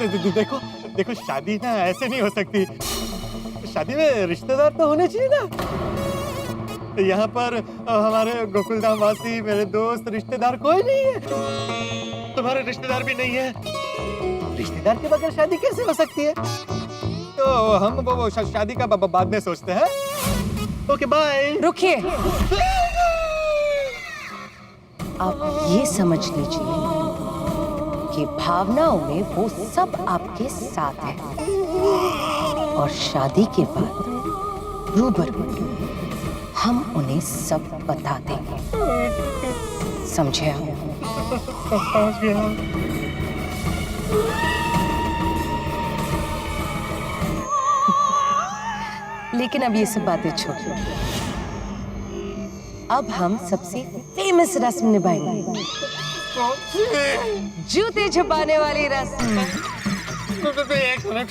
देखो देखो, शादी ना ऐसे नहीं हो सकती। शादी में रिश्तेदार तो होने चाहिए ना। यहाँ पर हमारे गोकुलधाम वासी, मेरे दोस्त, रिश्तेदार कोई नहीं है। तुम्हारे रिश्तेदार भी नहीं है। रिश्तेदार के बगैर शादी कैसे हो सकती है? तो हम वो शादी का बाद में सोचते हैं। Okay bye. रुकिए, आप ये समझ लीजिए कि भावनाओं में वो सब आपके साथ है और शादी के बाद रूबरू हम उन्हें सब बता देंगे। समझे आप? लेकिन अब ये सब बातें छोड़ो, अब हम सबसे फेमस रस्म निभाएंगे, जूते छुपाने वाली रस्म। एक मिनट,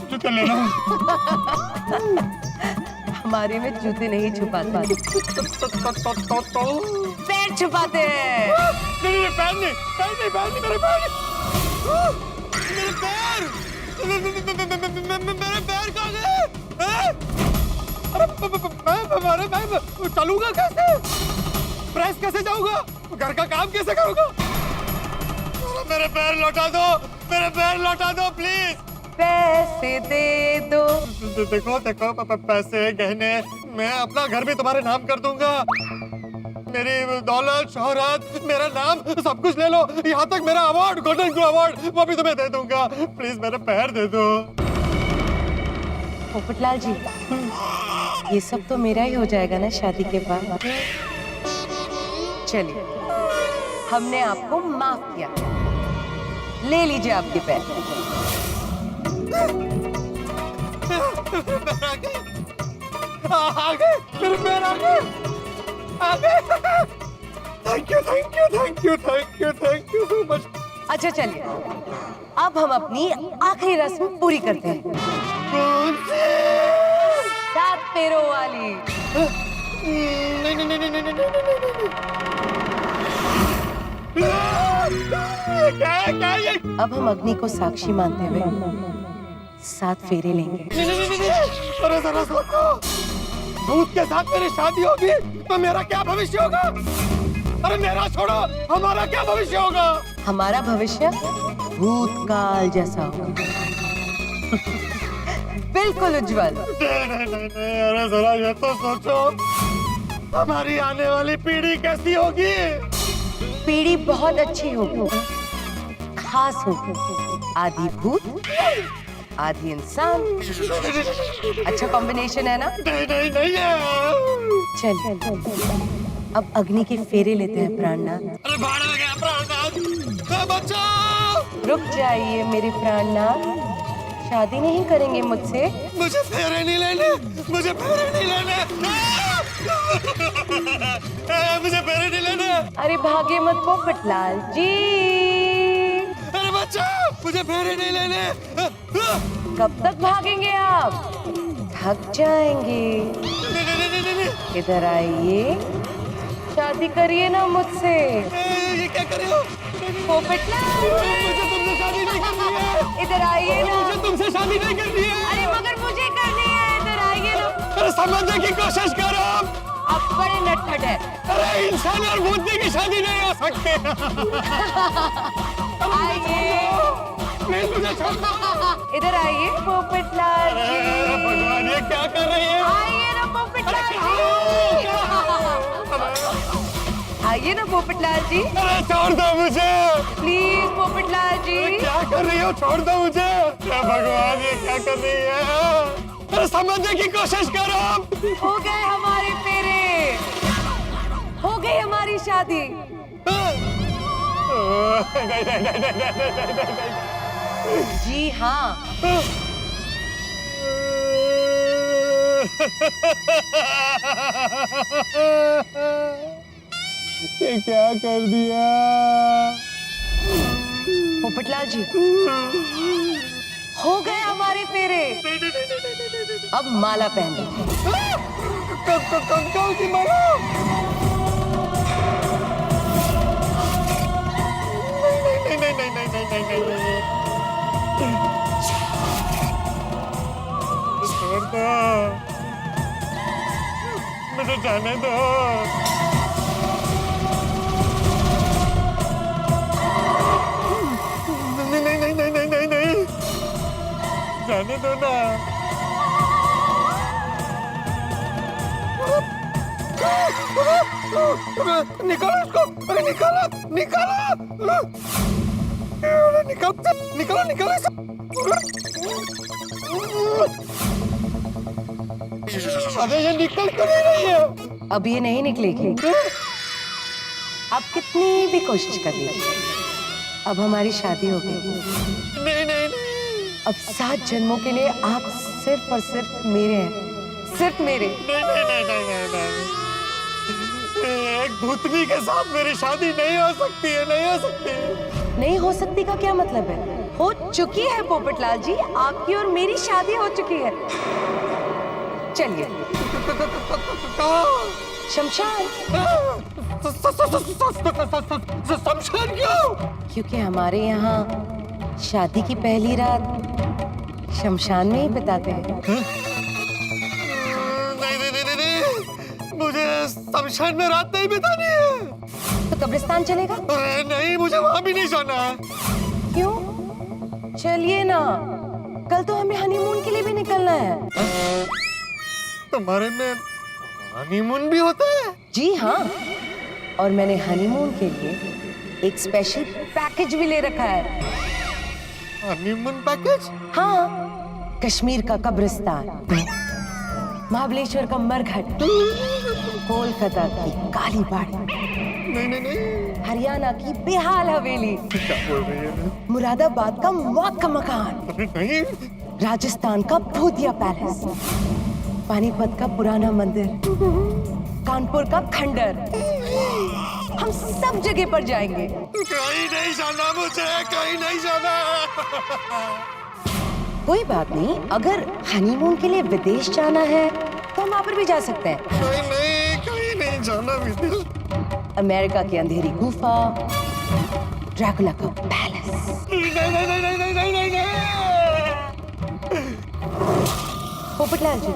जूते ले लो। हमारे में जूते नहीं छुपाते, पैर छुपाते हैं। नहीं, पैर नहीं, मेरे पैर। मेरे पैर कहाँ गए? अरे मैं चलूंगा कैसे? प्रेस कैसे जाऊंगा? घर का काम कैसे करूंगा? मेरे पैर लौटा दो, मेरे पैर लौटा दो प्लीज। पैसे दे दो। देखो देखो, पैसे, गहने, मैं अपना घर भी तुम्हारे नाम कर दूंगा। मेरी दौलत, शोहरत, मेरा नाम, सब कुछ ले लो। यहाँ तक मेरा अवार्ड, गोल्डन ग्लोब अवार्ड, वो भी तुम्हें दे दूंगा। प्लीज मेरे पैर दे दो। पोपटलाल जी, ये सब तो मेरा ही हो जाएगा ना शादी के बाद। चलिए, हमने आपको माफ किया, ले लीजिए आपके पैर। आ गए, मेरे पैर आ गए। Thank you so much. अच्छा चलिए, अब हम अपनी आखिरी रस्म पूरी करते हैं। कौन सी? 7 पैरों वाली। नहीं। क्या ये? अब हम अग्नि को साक्षी मानते हुए 7 फेरे लेंगे। नहीं। अरे जरा सोचो, भूत के साथ मेरी शादी होगी तो मेरा क्या भविष्य होगा? अरे मेरा छोड़ो, हमारा क्या भविष्य होगा? हमारा भविष्य भूतकाल जैसा होगा। बिल्कुल उज्जवल। नहीं, अरे जरा ये तो सोचो, हमारी आने वाली पीढ़ी कैसी होगी? पीढ़ी बहुत अच्छी होगी, खास होगी। आधी भूत, आधी इंसान। अच्छा कॉम्बिनेशन है ना? नहीं है। चल, अब अग्नि के फेरे लेते हैं प्राणनाथ। अरे भाड़ में गया प्राणनाथ, बचाओ! रुक जाइए मेरे प्राणनाथ, शादी नहीं करेंगे मुझसे? मुझे फेरे नहीं लेने, मुझे फेरे नहीं लेने। मुझे फेरे नहीं लेने। अरे भागे मत पोपटलाल जी। अरे बचाओ, मुझे फेरे नहीं लेने। कब तक भागेंगे आप? थक जाएंगे। नहीं। इधर आइए, शादी करिए ना मुझसे। ये क्या कर रहे हो? पोपटलाल, मुझे तुमसे शादी नहीं करनी है। इधर आइए ना। मुझे तुमसे शादी नहीं करनी है। अरे मगर मुझे करनी है, इधर आइए ना। अरे समझने की कोशिश करो। आप बड़े नटखट है। अरे इंसान और बुद्धि की शादी नहीं हो सकती। आइए, प्लीज मुझे छोड़ दो। इधर आइए पोपटलाल जी। भगवान, ये क्या कर रही है? आइए ना पोपटलाल जी। आइए ना पोपटलाल जी। अरे छोड़ दो मुझे, प्लीज पोपटलाल जी। क्या कर रही हो? छोड़ दो मुझे। भगवान, ये क्या कर रही है? अरे समझने की कोशिश करो। हो गए हमारे फेरे, हो गई हमारी शादी। नहीं। जी हाँ। ये क्या कर दिया? पोपटलाल जी, हो गए हमारे फेरे। अब माला पहन लीजिए। कौन सी माला? छोड़ दो, मुझे जाने दो। नहीं नहीं नहीं नहीं नहीं नहीं नहीं, जाने दो ना। निकालो इसको, अरे निकालो निकालो, निकालो निकालो निकालो इसको। अरे ये निकल क्यों नहीं रही है? अब ये नहीं निकलेगी। आप कितनी भी कोशिश कर लीजिए, अब हमारी शादी हो गई। नहीं नहीं नहीं, अब 7 जन्मों के लिए आप सिर्फ और सिर्फ मेरे हैं, सिर्फ मेरे। नहीं नहीं नहीं नहीं नहीं नहीं, एक भूतनी के साथ मेरी शादी नहीं हो सकती है, नहीं हो सकती। नहीं हो सकती का क्या मतलब है? हो चुकी है पोपटलाल जी, आपकी और मेरी शादी हो चुकी है। चलिए शमशान। शमशान क्यों? क्योंकि हमारे यहाँ शादी की पहली रात शमशान में ही बिताते हैं। नहीं नहीं नहीं नहीं, मुझे शमशान में रात नहीं बितानी है। तो कब्रिस्तान चलेगा? अरे नहीं, मुझे वहाँ भी नहीं जाना है। क्यों? चलिए ना, कल तो हमें हनीमून के लिए भी निकलना है। तुम्हारे में हनीमून भी होता है? जी हाँ, और मैंने हनीमून के लिए एक स्पेशल पैकेज भी ले रखा है। Honeymoon package? हाँ, कश्मीर का कब्रिस्तान, महाबलेश्वर का मरघट, कोलकाता की काली बाड़ी, नहीं नहीं नहीं, हरियाणा की बेहाल हवेली, क्या बोल रही है? मुरादाबाद का मौत का मकान, अरे नहीं, राजस्थान का भूतिया पैलेस, पानीपत का पुराना मंदिर, कानपुर का खंडर। हम सब जगह पर जाएंगे। कहीं नहीं जाना मुझे, कहीं नहीं जाना। कोई बात नहीं, अगर हनीमून के लिए विदेश जाना है तो हम वहाँ पर भी जा सकते हैं। नहीं नहीं, कहीं नहीं जाना विदेश। अमेरिका की अंधेरी गुफा, ड्रैकुला का पैलेस। नहीं नहीं नहीं नहीं नहीं नहीं नहीं नहीं। पोपटलाल जी,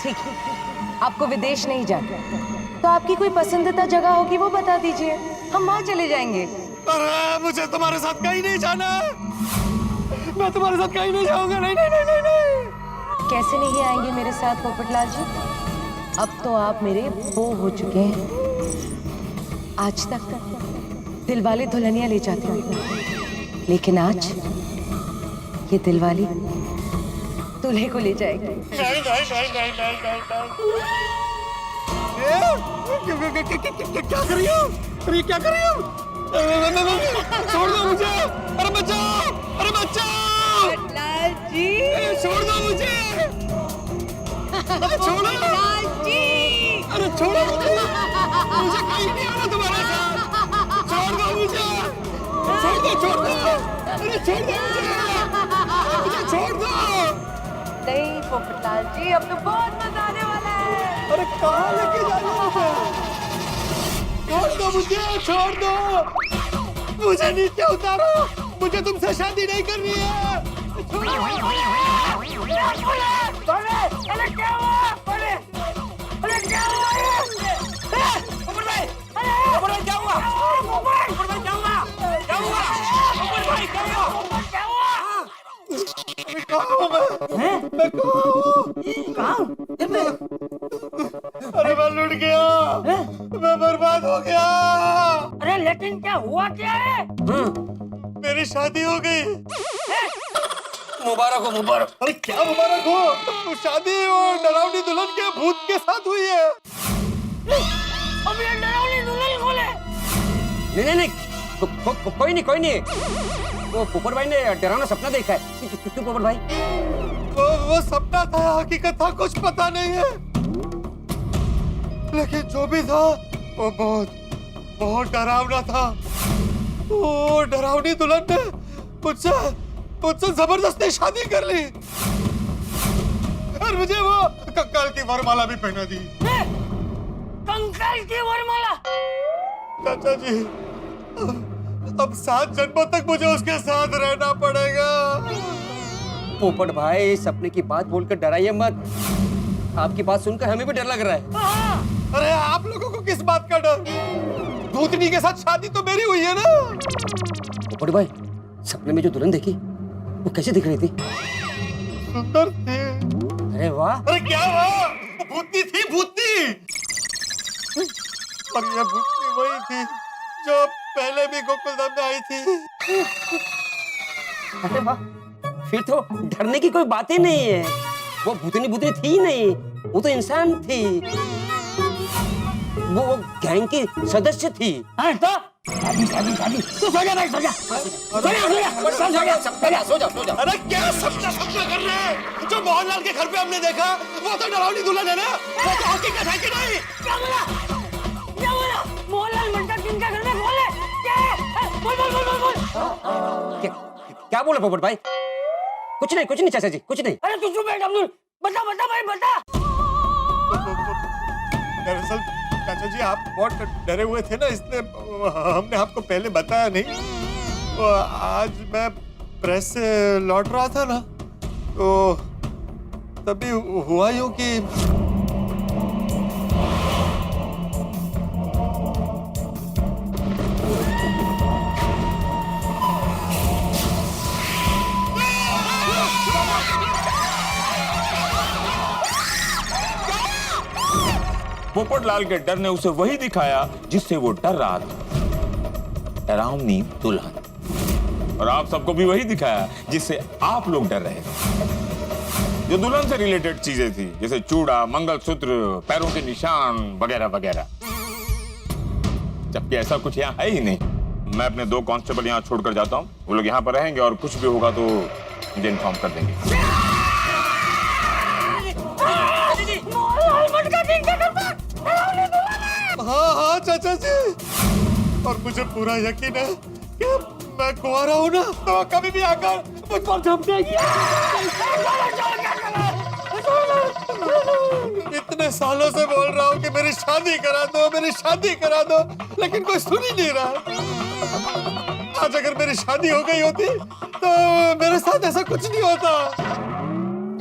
ठीक है, आपको विदेश नहीं जाना तो आपकी कोई पसंदीदा जगह होगी वो बता दीजिए, हम वहाँ चले जाएंगे। अरे मुझे तुम्हारे साथ कहीं नहीं जाना, मैं तुम्हारे साथ कहीं नहीं जाऊंगा। नहीं नहीं नहीं नहीं नहीं। कैसे नहीं आएंगे मेरे साथ पोपटलाल जी? अब तो आप मेरे वो हो चुके हैं। आज तक दिलवाले दुल्हनिया ले जाते हुए, लेकिन आज ये दिलवाली दूल्हे को ले जाएगी। नहीं नहीं नहीं नहीं नहीं नहीं। क्या कर रही हो? अरे क्या कर रही हो? छोड़ दो मुझे, अरे बचाओ, अरे बचाओ जी, छोड़ दो मुझे, अरे छोड़ो जी, अरे छोड़ो मुझे, मुझे कहीं नहीं आना तुम्हारे साथ, छोड़ दो मुझे, छोड़ दो, छोड़ दो, अरे छोड़ दो मुझे छोड़ दो। नहीं पोपटलाल जी, अब तो बहुत मजा आने वाला है। अरे कहाँ लेके जा रहे हो मुझे? छोड़ दो मुझे, छोड़ दो मुझे, नीचे उतारो, मुझे तुमसे शादी नहीं करनी है। छोड़ो। अरे क्या हुआ? अरे क्या हुआ? मैं कहाँ हूँ? अरे मैं लुट गया, मैं बर्बाद हो गया। अरे लेकिन क्या हुआ क्या है? मेरी शादी हो गई। मुबारक हो, मुबारक। अरे क्या मुबारक हो? तो शादी वो डरावनी दुल्हन के भूत के साथ हुई है। अब ये डरावनी दुल्हन कौन है? नहीं नहीं, कोई नहीं, कोई नहीं। वो पोपट भाई ने डरावना सपना देखा है। क्यों पोपट भाई? वो सपना था, हकीकत था, कुछ पता नहीं है, लेकिन जो भी था वो बहुत डरावना था। वो डरावनी दुल्हन ने मुझसे जबरदस्ती शादी कर ली और मुझे वो कंकाल की वरमाला भी पहना दी। कंकाल की वरमाला? चाचा जी, अब 7 जन्मों तक मुझे उसके साथ रहना पड़ेगा। पोपट भाई सपने की बात बोलकर डराइए मत। आपकी बात सुनकर हमें भी डर लग रहा है। अरे आप लोगों को किस बात का डर? भूतनी के साथ शादी तो मेरी हुई है ना। पोपट भाई सपने में जो दुल्हन देखी वो कैसे दिख रही थी? सुंदर थी। अरे वाह। अरे क्या हुआ? भूतनी थी, भूतनी। और ये भूतनी वही थी जो पहले भी गोकुलधाम में आई थी। अरे वाह, फिर तो डरने की कोई बात ही नहीं है। वो भूतनी भूतनी थी ही नहीं, वो तो इंसान थी। वो गैंग की सदस्य थी। हाँ तो तू सो जा भाई, सो जा। अरे क्या सपना कर रहे हैं? जो मोहनलाल के घर पे हमने देखा वो तो डरावनी दुल्हन है ना। वो तो हकीकत है कि नहीं? क्या बोला? मोहनलाल मंटा किनका घर में बोले? बोल। क्या बोला पोपट भाई? कुछ नहीं चाचा जी, कुछ नहीं। अरे तू चुप बैठ अब्दुल। बता भाई बता। दरअसल चाचा जी आप बहुत डरे हुए थे ना, इसलिए हमने आपको पहले बताया नहीं। तो आज मैं प्रेस से लौट रहा था ना, तो तभी हुआ यूं कि पोपटलाल के डर ने उसे वही दिखाया जिससे वो डर रहा था, डरावनी दुल्हन। और आप सबको भी वही दिखाया जिससे आप लोग डर रहे थे। जो दुल्हन से रिलेटेड चीजें थी, जैसे चूड़ा, मंगलसूत्र, पैरों के निशान वगैरह वगैरह। जबकि ऐसा कुछ यहाँ है ही नहीं। मैं अपने 2 कांस्टेबल यहाँ छोड़कर जाता हूँ। वो लोग यहाँ पर रहेंगे और कुछ भी होगा तो मुझे इन्फॉर्म कर देंगे। हाँ चाचा जी, और मुझे पूरा यकीन है कि मैं कुंवारा हूँ ना, तो कभी भी आकर मुझ पर झपट जाएगी। इतने सालों से बोल रहा हूँ कि मेरी शादी करा दो, लेकिन कोई सुन ही नहीं रहा। आज अगर मेरी शादी हो गई होती तो मेरे साथ ऐसा कुछ नहीं होता।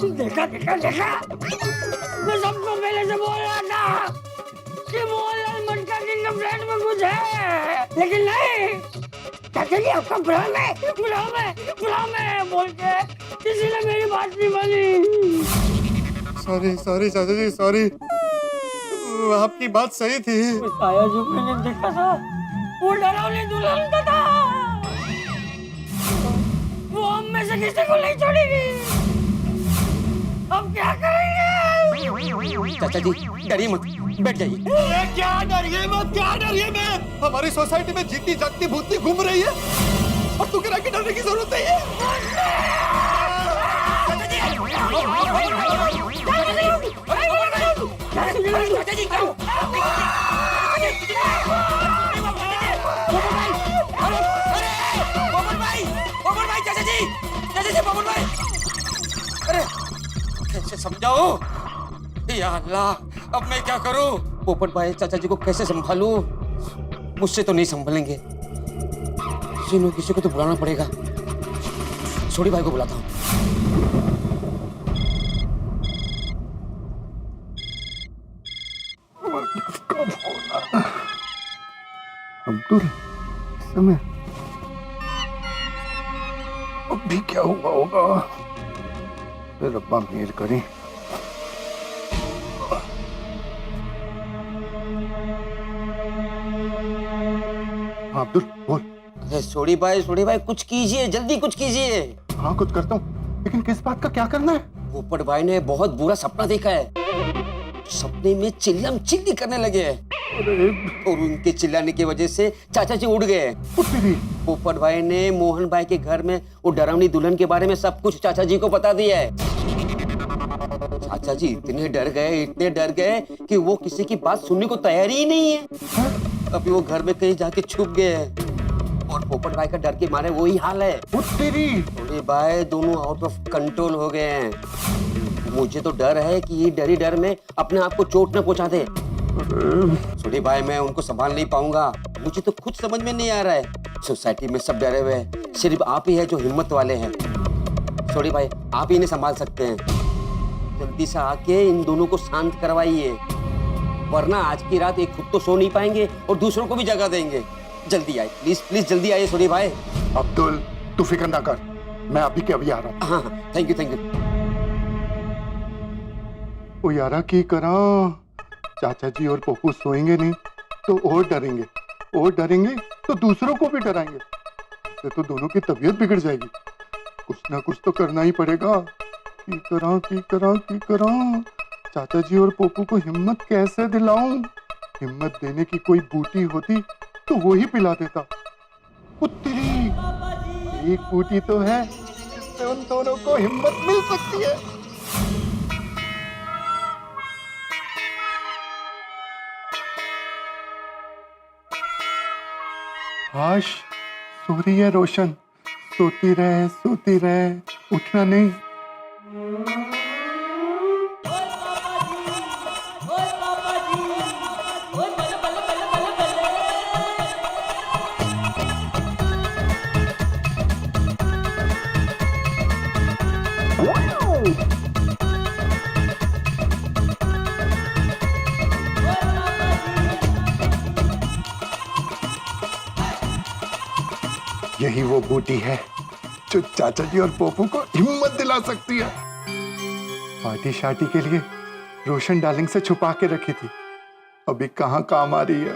देखा मैं सबको पहले से बोल रहा था कि मोहनलाल मटका किंग के फ्लैट में कुछ है, लेकिन नहीं। चाचा जी आपका भ्रम है बोल के किसी ने मेरी बात नहीं मानी। सॉरी चाचा जी, सॉरी। आपकी बात सही थी। आया जो मैंने देखा था वो डरावनी दुल्हन का था। वो हम में से किसी को नहीं छोड़ेगी। अब क्या करेंगे? चाचा जी डरिए मत, बैठ जाइए। क्या डरिए मत? हमारी सोसाइटी में जीती जागती भूतनी घूम रही है और तू कह रहा कि डरने की जरूरत नहीं है। अरे कैसे समझाओ या अल्लाह, अब मैं क्या करूं? पोपट भाई चाचा जी को कैसे संभालूं? मुझसे तो नहीं संभलेंगे। किसी को तो बुलाना पड़ेगा। छोड़ी भाई को बुलाता हूँ। अब्दुल, समय अब भी क्या हुआ होगा? रब्बा मेहर करे। अब्दुल बोल। अरे सोडी भाई कुछ कीजिए, जल्दी कुछ कीजिए। हाँ कुछ करता हूँ, लेकिन किस बात का क्या करना है? पोपट भाई ने बहुत बुरा सपना देखा है। सपने में चिल्लम चिल्ली करने लगे और उनके चिल्लाने की वजह से चाचा जी उड़ गए। पोपट भाई ने मोहन भाई के घर में वो डरावनी दुल्हन के बारे में सब कुछ चाचा जी को बता दिया है। चाचा जी इतने डर गए कि वो किसी की बात सुनने को तैयार ही नहीं है। अभी वो घर में कहीं जाके छुप गए हैं और पोपट भाई का डर के मारे वही हाल है। अरे भाई दोनों आउट ऑफ कंट्रोल हो गए हैं। मुझे तो डर है कि ये डर में अपने आप को चोट न पहुंचा दे। सुडी भाई मैं उनको संभाल नहीं पाऊंगा। मुझे तो खुद समझ में नहीं आ रहा है सोसाइटी में सब डरे हुए हैं, सिर्फ आप ही है जो हिम्मत वाले हैं। छोड़ी भाई, आप ही इन्हें संभाल सकते हैं। जल्दी से आके इन दोनों को शांत करवाइए, वरना आज की रात एक खुद तो सो नहीं पाएंगे और दूसरों को भी जगा देंगे। जल्दी आइए, प्लीज प्लीज जल्दी आइए छोड़ी भाई। अब्दुल, तू फिक्र ना कर, मैं अभी के अभी आ रहा हूँ। हाँ, थैंक यू थैंक यू। ओ यारा की करा, चाचा जी और पप्पू सोएंगे नहीं तो और डरेंगे तो दूसरों को भी डराएंगे। ये तो दोनों की तबीयत बिगड़ जाएगी। कुछ ना कुछ तो करना ही पड़ेगा। की करा चाचा जी और पप्पू को हिम्मत कैसे दिलाऊं? हिम्मत देने की कोई बूटी होती तो वो ही पिला देता। पुत्री, एक बूटी तो है जिससे उन दोनों को हिम्मत मिल सकती है। हाश, सो रही है रोशन। सोती रहे, उठना नहीं। यही वो बूटी है जो चाचा जी और पोपू को हिम्मत दिला सकती है। पार्टी शार्टी के लिए रोशन डार्लिंग से छुपा के रखी थी, अभी कहाँ काम आ रही है।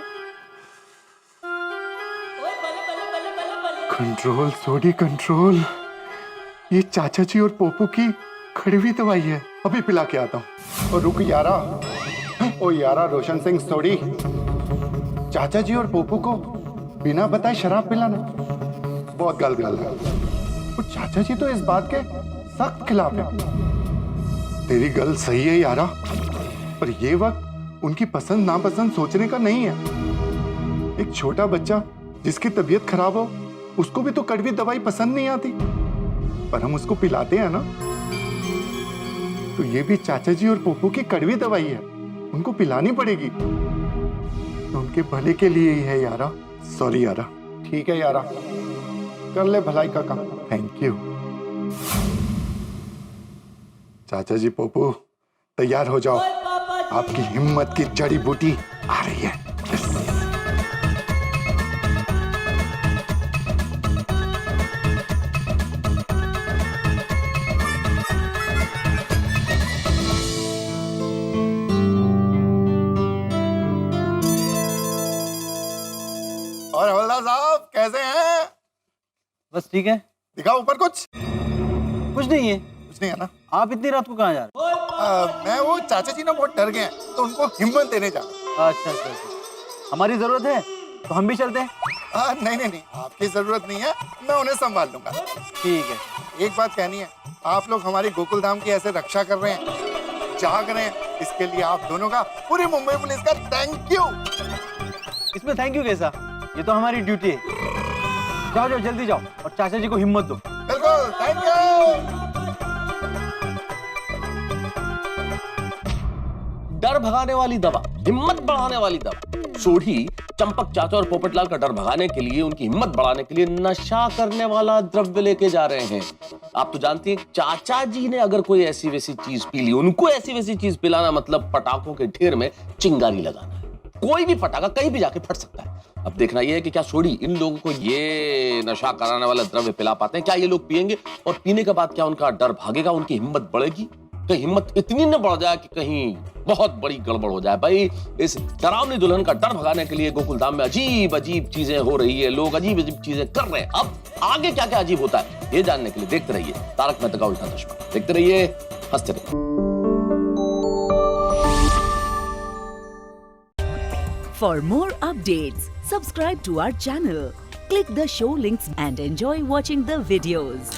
कंट्रोल सोडी कंट्रोल, ये चाचा जी और पोपू की खड़वी दवाई है, अभी पिला के आता हूँ। और रुक यारा, ओ यारा रोशन सिंह सोडी, चाचा जी और पोपू को बिना बताए शराब पिलाना बहुत गलत है। और चाचा जी तो इस बात के सख्त खिलाफ है। तेरी गल सही है यारा, पर ये वक्त उनकी पसंद नापसंद सोचने का नहीं है। एक छोटा बच्चा जिसकी तबीयत खराब हो, उसको भी तो कड़वी दवाई पसंद नहीं आती, पर हम उसको पिलाते हैं ना। तो ये भी चाचा जी और पोपू की कड़वी दवाई है, उनको पिलानी पड़ेगी। तो उनके भले के लिए ही है यारा। सॉरी यारा। ठीक है यारा, कर ले भलाई का काम। Thank you. चाचा जी पोपू तैयार हो जाओ, आपकी हिम्मत की जड़ी बूटी आ रही है। और हवलदार साहब कैसे हैं? बस ठीक है। दिखाओ ऊपर कुछ। कुछ नहीं है। कुछ नहीं है ना। आप इतनी रात को कहाँ जा रहे मैं वो चाचा जी ना बहुत डर गए हैं, तो उनको हिम्मत देने जा रहा हूं। अच्छा, हमारी जरूरत है तो हम भी चलते हैं। नहीं, आपकी जरूरत नहीं है, मैं उन्हें संभाल लूंगा। ठीक है। एक बात कहनी है, आप लोग हमारी गोकुल धाम की ऐसे रक्षा कर रहे हैं, जाग रहे हैं, इसके लिए आप दोनों का, पूरी मुंबई पुलिस का थैंक यू। इसमें थैंक यू कैसा, ये तो हमारी ड्यूटी है। जाओ जल्दी जाओ और चाचा जी को हिम्मत दो। बिल्कुल, थैंक यू। डर भगाने वाली दवा, हिम्मत बढ़ाने वाली दवा। सोढ़ी चंपक चाचा और पोपटलाल का डर भगाने के लिए, उनकी हिम्मत बढ़ाने के लिए नशा करने वाला द्रव्य लेके जा रहे हैं। आप तो जानती हैं, चाचा जी ने अगर कोई ऐसी वैसी चीज पी ली, उनको ऐसी वैसी चीज पिलाना मतलब पटाखों के ढेर में चिंगारी लगाना है। कोई भी पटाखा कहीं भी जाके फट सकता है। अब देखना यह है कि क्या सोढ़ी इन लोगों को ये नशा कराने वाला द्रव्य पिला पाते हैं। क्या ये लोग पिएंगे और पीने के बाद क्या उनका डर भागेगा, उनकी हिम्मत बढ़ेगी? तो हिम्मत इतनी न बढ़ जाए कि कहीं बहुत बड़ी गड़बड़ हो जाए। भाई, इस डरावनी दुल्हन का डर भगाने के लिए गोकुल धाम में अजीब अजीब चीजें हो रही है, लोग अजीब अजीब चीजें कर रहे हैं। अब आगे क्या क्या अजीब होता है, ये जानने के लिए देखते रहिए तारक मेहता का उल्टा चश्मा। देखते रहिए, हंसते रहिए। For more updates, subscribe to our channel, click the show links and enjoy watching the videos.